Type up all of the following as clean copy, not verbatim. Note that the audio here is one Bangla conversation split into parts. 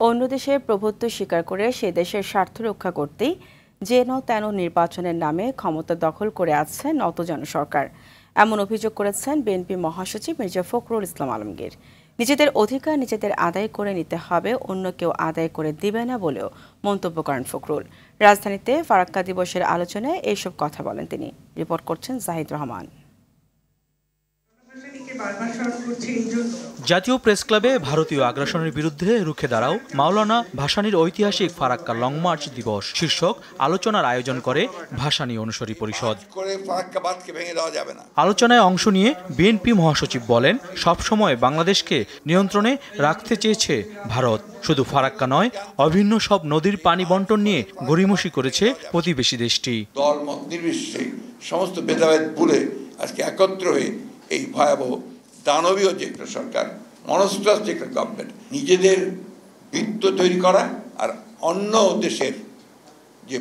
অন্য দেশের প্রভুত্ব স্বীকার করে সে দেশের স্বার্থ রক্ষা করতেই যেন তেন নির্বাচনের নামে ক্ষমতা দখল করে আছে নতজন সরকার। এমন অভিযোগ করেছেন বিএনপি মহাসচিব মির্জা ফখরুল ইসলাম আলমগীর। নিজেদের অধিকার নিজেদের আদায় করে নিতে হবে, অন্য কেউ আদায় করে দিবে না বলেও মন্তব্য করেন ফখরুল। রাজধানীতে ফারাক্কা দিবসের আলোচনায় এইসব কথা বলেন তিনি। রিপোর্ট করছেন জাহিদ রহমান। জাতীয় প্রেস ক্লাবে ভারতীয় আগ্রাসনের বিরুদ্ধে রুখে দাঁড়াও মাওলানা ভাসানীর ঐতিহাসিক ফারাক্কা লং মার্চ দিবস শীর্ষক আলোচনার আয়োজন করে ভাসানী অনুসারী পরিষদ। আলোচনায় অংশ নিয়ে বিএনপি মহাসচিব বলেন, সবসময় বাংলাদেশকে নিয়ন্ত্রণে রাখতে চেয়েছে ভারত। শুধু ফারাক্কা নয়, অভিন্ন সব নদীর পানি বন্টন নিয়ে গড়িমসি করেছে প্রতিবেশী দেশটি। দল মত নির্বিশেষে সমস্ত ভেদাভেদ ভুলে আজকে একত্র হয়ে এই ভয়াবহ দানবীয় যে একটা সরকার, মনস্টাস যে একটা গভর্নমেন্ট, নিজেদের বৃত্ত তৈরি করা আর অন্য দেশের যে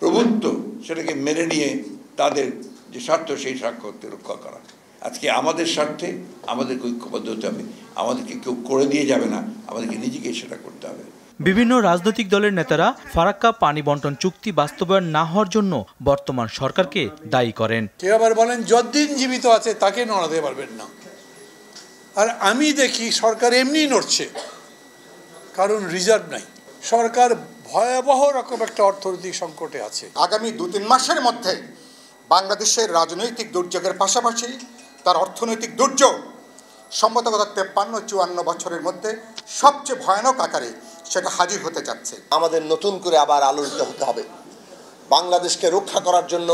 প্রভুত্ব সেটাকে মেনে নিয়ে তাদের যে স্বার্থ সেই স্বার্থকে রক্ষা করা। আজকে আমাদের স্বার্থে আমাদেরকে ঐক্যবদ্ধ হতে হবে, আমাদেরকে কেউ করে দিয়ে যাবে না, আমাদেরকে নিজেকে সেটা করতে হবে। বিভিন্ন রাজনৈতিক দলের নেতারা ফারাক্কা পানি বন্টন চুক্তি বাস্তবায়ন না হওয়ার জন্য বর্তমান সরকারকে দায়ী করেন। কেউ আবার বলেন যতদিন জীবিত আছে তাকে নড়াতে পারবেন না। আর আমি দেখি সরকার এমনি নড়ছে, কারণ রিজার্ভ নাই। সরকার ভয়াবহ রকম একটা অর্থনৈতিক সংকটে আছে। আগামী 2-3 মাসের মধ্যে বাংলাদেশের রাজনৈতিক দুর্যোগের পাশাপাশি তার অর্থনৈতিক দুর্যোগ সম্ভবত 53-54 বছরের মধ্যে সবচেয়ে ভয়ানক আকারে সেটা হাজির হতে যাচ্ছে। আমাদের নতুন করে আবার আলোড়িত হতে হবে। বাংলাদেশকে রক্ষা করার জন্য,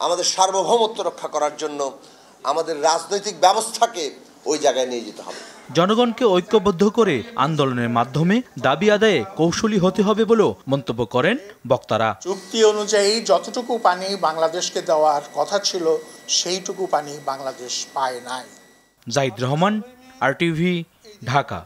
আমাদের সার্বভৌমত্ব রক্ষা করার জন্য আমাদের রাজনৈতিক ব্যবস্থাকে ওই জায়গায় নিয়ে যেতে হবে। জনগণকে ঐক্যবদ্ধ করে আন্দোলনের মাধ্যমে দাবি আদায়ে কৌশলী হতে হবে বলেও মন্তব্য করেন বক্তারা। চুক্তি অনুযায়ী যতটুকু পানি বাংলাদেশকে দেওয়ার কথা ছিল সেইটুকু পানি বাংলাদেশ পায় নাই। জাহিদ রহমান, RTV, ঢাকা।